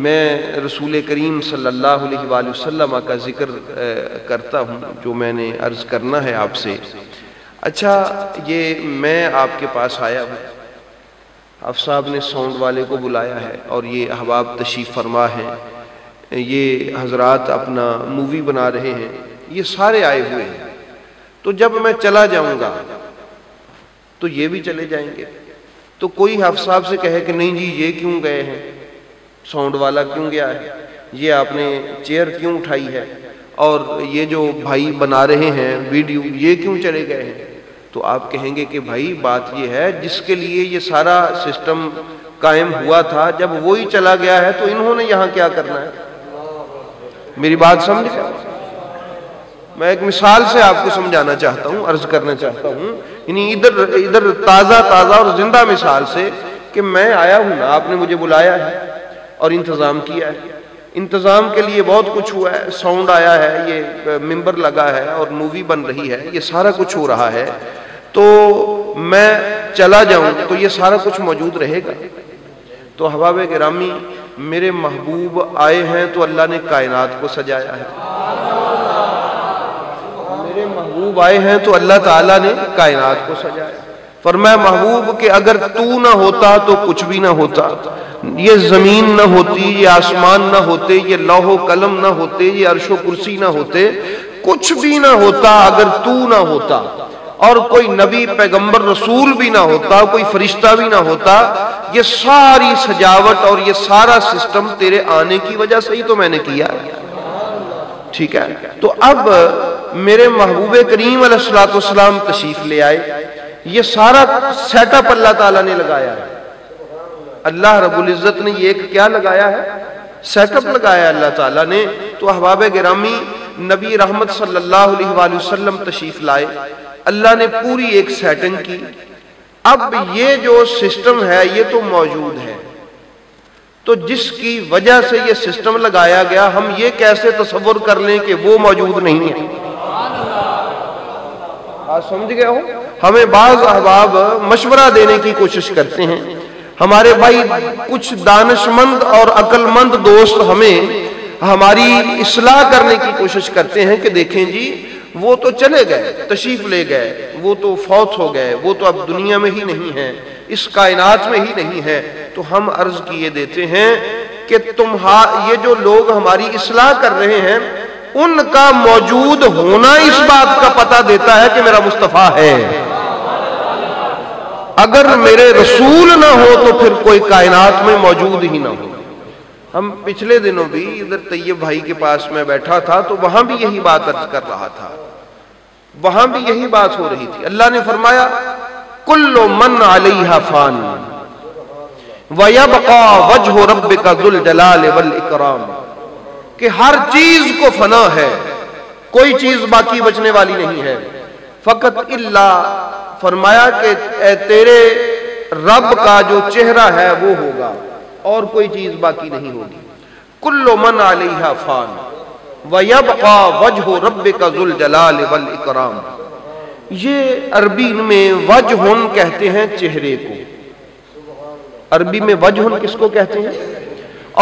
میں رسول کریم صلی اللہ علیہ وآلہ وسلم کا ذکر کرتا ہوں جو میں نے عرض کرنا ہے آپ سے۔ اچھا، یہ میں آپ کے پاس آیا ہوں، آپ صاحب نے ساؤنڈ والے کو بلایا ہے اور یہ احباب تشریف فرما ہیں، یہ حضرات اپنا مووی بنا رہے ہیں، یہ سارے آئے ہوئے ہیں۔ تو جب میں چلا جاؤں گا تو یہ بھی چلے جائیں گے۔ تو کوئی حافظ صاحب سے کہے کہ نہیں جی یہ کیوں گئے ہیں، ساؤنڈ والا کیوں گیا ہے، یہ آپ نے چیئر کیوں اٹھائی ہے، اور یہ جو بھائی بنا رہے ہیں ویڈیو یہ کیوں چلے گئے ہیں، تو آپ کہیں گے کہ بھائی بات یہ ہے جس کے لیے یہ سارا سسٹم قائم ہوا تھا، جب وہی چلا گیا ہے تو انہوں نے یہاں کیا کرنا ہے۔ میری بات سمجھ گئے؟ میں ایک مثال سے آپ کو سمجھانا چاہتا ہوں، عرض کرنا چاہتا ہوں، یعنی ادھر تازہ اور زندہ مثال سے کہ میں آیا ہوں نا، آپ نے مجھے بلایا ہے اور انتظام کیا ہے۔ انتظام کے لیے بہت کچھ ہوا ہے، ساؤنڈ آیا ہے، یہ ممبر لگا ہے اور مووی بن رہی ہے، یہ سارا کچھ ہو رہا ہے۔ تو میں چلا جاؤں تو یہ سارا کچھ موجود رہے گا۔ تو احباب گرامی، میرے محبوب آئے ہیں تو اللہ نے کائنات کو سجایا ہے، میرے محبوب آئے ہیں تو اللہ تعالیٰ نے کائنات کو سجایا ہے۔ فرمایا محبوب کہ اگر تو نہ ہوتا تو کچھ بھی نہ ہوتا، یہ زمین نہ ہوتی، یہ آسمان نہ ہوتے، یہ لوح و قلم نہ ہوتے، یہ عرش و کرسی نہ ہوتے، کچھ بھی نہ ہوتا اگر تو نہ ہوتا، اور کوئی نبی پیغمبر رسول بھی نہ ہوتا، کوئی فرشتہ بھی نہ ہوتا، یہ ساری سجاوٹ اور یہ سارا سسٹم تیرے آنے کی وجہ سے ہی تو میں نے کیا ہے۔ ٹھیک ہے، تو اب میرے محبوب کریم علیہ الصلوۃ والسلام تشریف لے آئے، یہ سارا سیٹ اپ اللہ تعالیٰ نے لگایا ہے۔ اللہ رب العزت نے یہ ایک کیا لگایا ہے، سیٹ اپ لگایا ہے اللہ تعالیٰ نے۔ تو احباب گرامی، نبی رحمت صلی اللہ علیہ وآلہ وسلم تشریف لائے، اللہ نے پوری ایک سیٹنگ کی۔ اب یہ جو سسٹم ہے یہ تو موجود ہے، تو جس کی وجہ سے یہ سسٹم لگایا گیا، ہم یہ کیسے تصور کر لیں کہ وہ موجود نہیں ہے۔ آپ سمجھ گئے ہو؟ ہمیں بعض احباب مشورہ دینے کی کوشش کرتے ہیں، ہمارے بھائی کچھ دانش مند اور عقل مند دوست ہمیں ہماری اصلاح کرنے کی کوشش کرتے ہیں کہ دیکھیں جی وہ تو چلے گئے، تشریف لے گئے، وہ تو فوت ہو گئے، وہ تو اب دنیا میں ہی نہیں ہے، اس کائنات میں ہی نہیں ہے۔ تو ہم عرض کیے دیتے ہیں کہ یہ جو لوگ ہماری اصلاح کر رہے ہیں، ان کا موجود ہونا اس بات کا پتہ دیتا ہے کہ میرا مصطفیٰ ہے۔ اگر میرے رسول نہ ہو تو پھر کوئی کائنات میں موجود ہی نہ ہو۔ ہم پچھلے دنوں بھی ادھر طیب بھائی کے پاس میں بیٹھا تھا تو وہاں بھی یہی بات عرض کر رہا تھا، وہاں بھی یہی بات ہو رہی تھی۔ اللہ نے فرمایا کل من علیہا فان ویبقا وجہ ربک ذو الجلال والاکرام، کہ ہر چیز کو فنا ہے، کوئی چیز باقی بچنے والی نہیں ہے۔ فقط الا، فرمایا کہ تیرے رب کا جو چہرہ ہے وہ ہوگا، اور کوئی چیز باقی نہیں ہوگی۔ کل من علیہا فان ویبقا وجہ ربک ذو الجلال والاکرام، یہ عربی میں وجہن کہتے ہیں چہرے کو، عربی میں وجہن کس کو کہتے ہیں،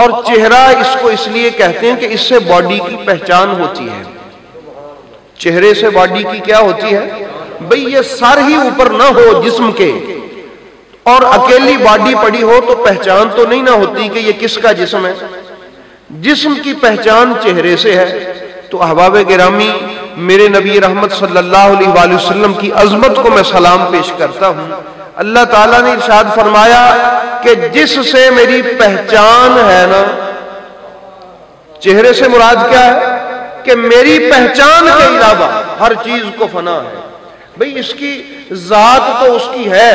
اور چہرہ اس کو اس لیے کہتے ہیں کہ اس سے باڈی کی پہچان ہوتی ہے۔ چہرے سے باڈی کی کیا ہوتی ہے بھئی، یہ سر ہی اوپر نہ ہو جسم کے اور اکیلی باڈی پڑی ہو تو پہچان تو نہیں نہ ہوتی کہ یہ کس کا جسم ہے۔ جسم کی پہچان چہرے سے ہے۔ تو احباب گرامی، میرے نبی رحمت صلی اللہ علیہ وآلہ وسلم کی عظمت کو میں سلام پیش کرتا ہوں۔ اللہ تعالیٰ نے ارشاد فرمایا کہ جس سے میری پہچان ہے نا، چہرے سے مراد کیا ہے کہ میری پہچان کے علاوہ ہر چیز کو فنا ہے۔ بھئی اس کی ذات تو اس کی ہے،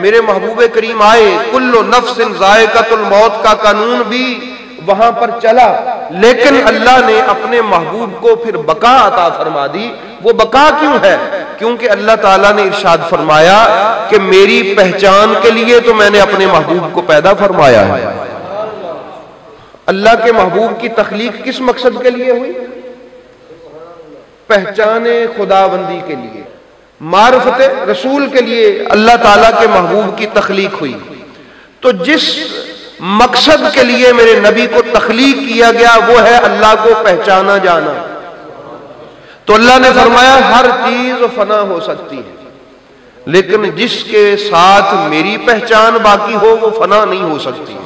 میرے محبوب کریم آئے، کل نفس ذائقۃ الموت کا قانون بھی وہاں پر چلا، لیکن اللہ نے اپنے محبوب کو پھر بقا عطا فرما دی۔ وہ بقا کیوں ہے؟ کیونکہ اللہ تعالیٰ نے ارشاد فرمایا کہ میری پہچان کے لیے تو میں نے اپنے محبوب کو پیدا فرمایا ہے۔ اللہ کے محبوب کی تخلیق کس مقصد کے لیے ہوئی؟ پہچان خداوندی کے لیے، معرفت رسول کے لیے اللہ تعالیٰ کے محبوب کی تخلیق ہوئی۔ تو جس مقصد کے لیے میرے نبی کو تخلیق کیا گیا وہ ہے اللہ کو پہچانا جانا. تو اللہ نے فرمایا ہر چیز فنا ہو سکتی ہے لیکن جس کے ساتھ میری پہچان باقی ہو وہ فنا نہیں ہو سکتی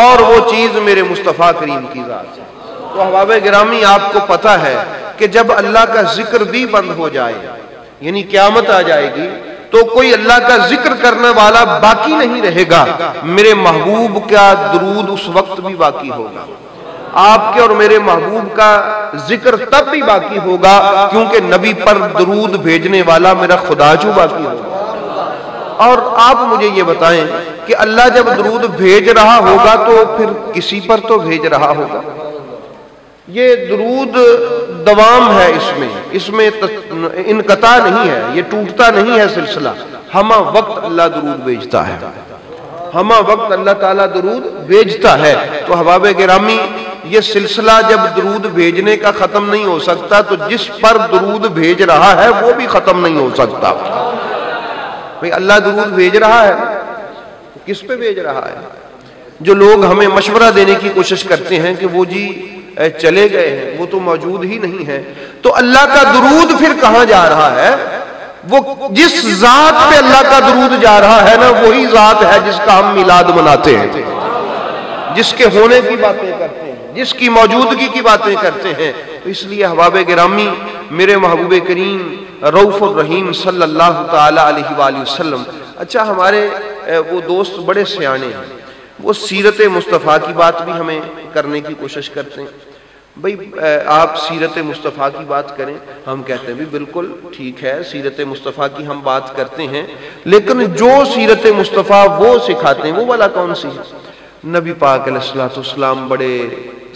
اور وہ چیز میرے مصطفیٰ کریم کی ذات ہے. تو احباب گرامی آپ کو پتہ ہے کہ جب اللہ کا ذکر بھی بند ہو جائے یعنی قیامت آ جائے گی تو کوئی اللہ کا ذکر کرنے والا باقی نہیں رہے گا. میرے محبوب کا درود اس وقت بھی باقی ہوگا. آپ کے اور میرے محبوب کا ذکر تب بھی باقی ہوگا کیونکہ نبی پر درود بھیجنے والا میرا خدا جو باقی ہوگا. اور آپ مجھے یہ بتائیں کہ اللہ جب درود بھیج رہا ہوگا تو پھر کسی پر تو بھیج رہا ہوگا. یہ درود دوام ہے, اس میں انقطاع نہیں ہے, یہ ٹوٹتا نہیں ہے سلسلہ. ہمہ وقت اللہ درود بھیجتا ہے, ہمہ وقت اللہ تعالیٰ درود بھیجتا ہے. تو احباب گرامی یہ سلسلہ جب درود بھیجنے کا ختم نہیں ہو سکتا تو جس پر درود بھیج رہا ہے وہ بھی ختم نہیں ہو سکتا. بھئی اللہ درود بھیج رہا ہے, کس پہ بھیج رہا ہے؟ جو لوگ ہمیں مشورہ دینے کی کوشش کرتے ہیں کہ وہ جی چلے گئے ہیں, وہ تو موجود ہی نہیں ہے, تو اللہ کا درود پھر کہاں جا رہا ہے؟ وہ جس ذات پہ اللہ کا درود جا رہا ہے نا وہی ذات ہے جس کا ہم میلاد مناتے ہیں, جس کے ہونے کی باتیں کرتے ہیں, جس کی موجودگی کی باتیں کرتے ہیں. تو اس لیے احباب گرامی میرے محبوب کریم رؤوف الرحیم صلی اللہ تعالی علیہ وآلہ وسلم, اچھا ہمارے وہ دوست بڑے سیانے ہیں, وہ سیرت مصطفیٰ کی بات بھی ہمیں کرنے کی کوشش کرتے ہیں. بھئی آپ سیرت مصطفیٰ کی بات کریں, ہم کہتے ہیں بھی بالکل ٹھیک ہے سیرت مصطفیٰ کی ہم بات کرتے ہیں لیکن جو سیرت مصطفیٰ وہ سکھاتے ہیں وہ والا کون سی ہے؟ نبی پاک علیہ السلام بڑے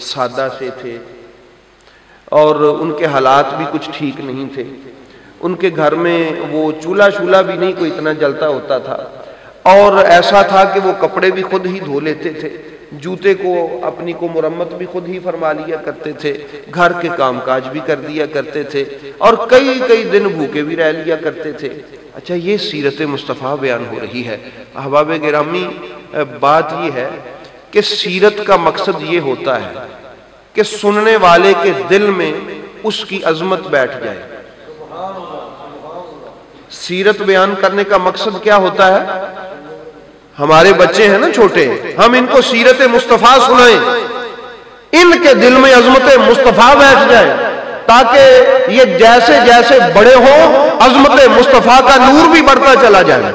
سادہ سے تھے اور ان کے حالات بھی کچھ ٹھیک نہیں تھے. ان کے گھر میں وہ چولہا شولہا بھی نہیں کوئی اتنا جلتا ہوتا تھا, اور ایسا تھا کہ وہ کپڑے بھی خود ہی دھو لیتے تھے, جوتے کو اپنی کو مرمت بھی خود ہی فرما لیا کرتے تھے, گھر کے کام کاج بھی کر دیا کرتے تھے, اور کئی دن بھوکے بھی رہ لیا کرتے تھے. اچھا یہ سیرت مصطفیٰ بیان ہو رہی ہے. احباب گرامی بات یہ ہے کہ سیرت کا مقصد یہ ہوتا ہے کہ سننے والے کے دل میں اس کی عظمت بیٹھ جائے. سیرت بیان کرنے کا مقصد کیا ہوتا ہے؟ ہمارے بچے ہیں نا چھوٹے, ہم ان کو سیرت مصطفیٰ سنائیں, ان کے دل میں عظمت مصطفیٰ بیٹھ جائے تاکہ یہ جیسے جیسے بڑے ہوں عظمت مصطفیٰ کا نور بھی بڑھتا چلا جائے.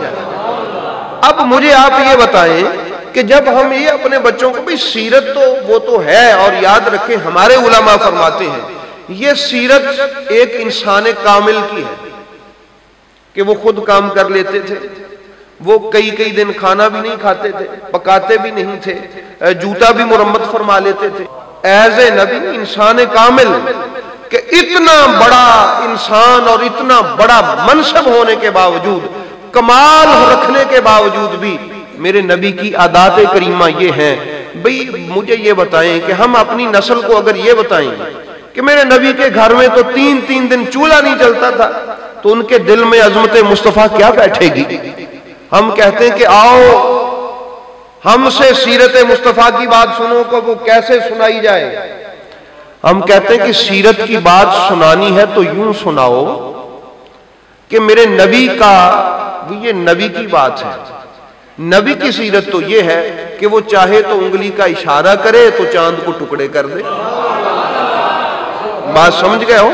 اب مجھے آپ یہ بتائیں کہ جب ہم یہ اپنے بچوں کو بھی سیرت تو وہ تو ہے, اور یاد رکھیں ہمارے علماء فرماتے ہیں یہ سیرت ایک انسان کامل کی ہے کہ وہ خود کام کر لیتے تھے, وہ کئی دن کھانا بھی نہیں کھاتے تھے, پکاتے بھی نہیں تھے, جوتا بھی مرمت فرما لیتے تھے. ایز اے نبی انسان کامل کہ اتنا بڑا انسان اور اتنا بڑا منصب ہونے کے باوجود, کمال رکھنے کے باوجود بھی میرے نبی کی عادات کریمہ یہ ہیں. بھئی مجھے یہ بتائیں کہ ہم اپنی نسل کو اگر یہ بتائیں کہ میرے نبی کے گھر میں تو تین دن چولہا نہیں چلتا تھا تو ان کے دل میں عظمت مصطفیٰ کیا بیٹھے گی؟ ہم کہتے ہیں کہ آؤ ہم سے سیرت مصطفیٰ کی بات سنو کو وہ کیسے سنائی جائے. ہم کہتے ہیں کہ سیرت کی بات سنانی ہے تو یوں سناؤ کہ میرے نبی کا, یہ نبی کی بات ہے. نبی کی سیرت تو یہ ہے کہ وہ چاہے تو انگلی کا اشارہ کرے تو چاند کو ٹکڑے کر دے. بات سمجھ گئے ہو؟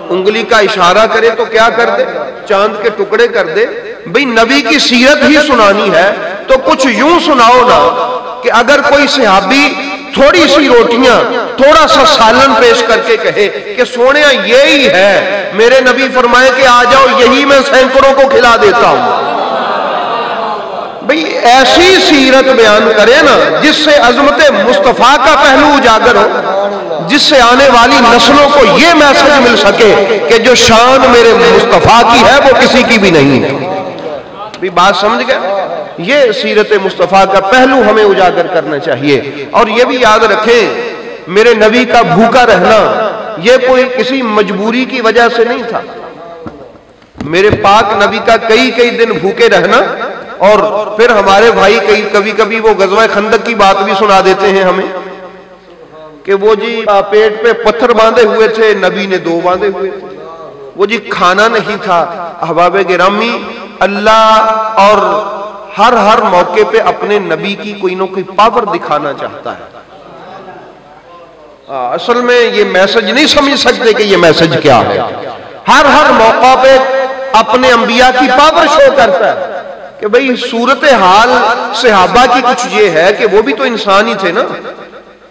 انگلی کا اشارہ کرے تو کیا کر دے؟ چاند کے ٹکڑے کر دے. بھئی نبی کی سیرت ہی سنانی ہے تو کچھ یوں سناؤ نا کہ اگر کوئی صحابی تھوڑی سی روٹیاں تھوڑا سا سالن پیش کر کے کہے کہ سونیا یہی ہے, میرے نبی فرمائے کہ آ جاؤ یہی میں سینکڑوں کو کھلا دیتا ہوں. بھئی ایسی سیرت بیان کرے نا جس سے عظمت مصطفیٰ کا پہلو اجاگر ہو, جس سے آنے والی نسلوں کو یہ میسج مل سکے کہ جو شان میرے مصطفیٰ کی ہے وہ کسی کی بھی نہیں ہے. بھی بات سمجھ گئے؟ یہ سیرت مصطفیٰ کا پہلو ہمیں اجاگر کرنا چاہیے. اور یہ بھی یاد رکھیں میرے نبی کا بھوکا رہنا یہ کوئی کسی مجبوری کی وجہ سے نہیں تھا. میرے پاک نبی کا کئی دن بھوکے رہنا اور پھر ہمارے بھائی کبھی کبھی وہ غزوہ خندق کی بات بھی سنا دیتے ہیں ہمیں کہ وہ جی پیٹ پہ پتھر باندھے ہوئے تھے، نبی نے 2 باندھے ہوئے تھے، وہ جی کھانا نہیں تھا۔ احباب گرامی، اللہ اور ہر موقع پہ اپنے نبی کی کوئی نہ کوئی پاور دکھانا چاہتا ہے۔ اصل میں یہ میسج نہیں سمجھ سکتے کہ یہ میسج کیا ہے۔ ہر موقع پہ اپنے انبیاء کی پاور شو کرتا ہے کہ بھئی صورتحال صحابہ کی کچھ یہ ہے کہ وہ بھی تو انسان ہی تھے نا۔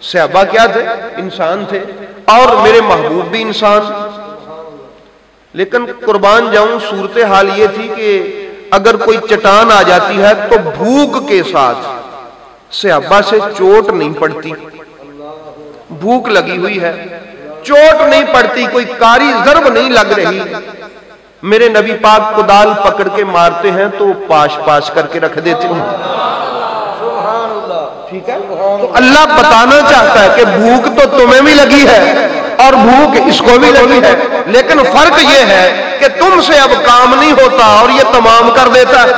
صحابہ کیا تھے؟ انسان تھے، اور میرے محبوب بھی انسان۔ لیکن قربان جاؤں، صورتحال یہ تھی کہ اگر کوئی چٹان آ جاتی ہے تو بھوک کے ساتھ صحابہ سے چوٹ نہیں پڑتی۔ بھوک لگی ہوئی ہے، چوٹ نہیں پڑتی، کوئی کاری ضرب نہیں لگ رہی، میرے نبی پاک کدال پکڑ کے مارتے ہیں تو پاش کر کے رکھ دیتے ہیں۔ ٹھیک ہے، تو اللہ بتانا چاہتا ہے کہ بھوک تو تمہیں بھی لگی ہے اور بھوک اس کو بھی لگی ہے، لیکن فرق یہ ہے کہ تم سے اب کام نہیں ہوتا اور یہ تمام کر دیتا ہے۔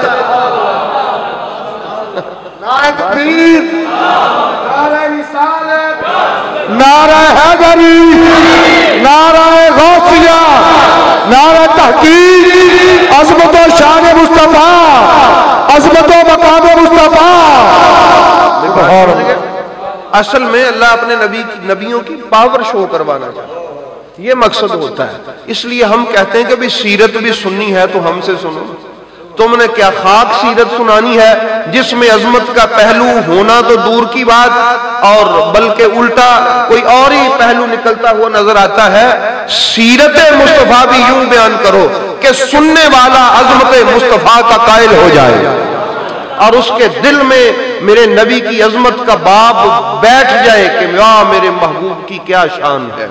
نعرہ تکبیر، نعرہ رسالت، نعرہ حیدری، نعرہ غوثیہ، نعرہ تحقیق، عظمت و شان مصطفیٰ، عظمت و مقام مصطفیٰ۔ اصل میں اللہ اپنے نبیوں کی پاور شو کروانا چاہتا ہے، یہ مقصد ہوتا ہے۔ اس لیے ہم کہتے ہیں کہ بھی سیرت بھی سننی ہے تو ہم سے سنو۔ تم نے کیا خاک سیرت سنانی ہے جس میں عظمت کا پہلو ہونا تو دور کی بات، اور بلکہ الٹا کوئی اور ہی پہلو نکلتا ہوا نظر آتا ہے۔ سیرت مصطفیٰ بھی یوں بیان کرو کہ سننے والا عظمت مصطفیٰ کا قائل ہو جائے اور اس کے دل میں میرے نبی کی عظمت کا باب بیٹھ جائے کہ واہ میرے محبوب کی کیا شان ہے۔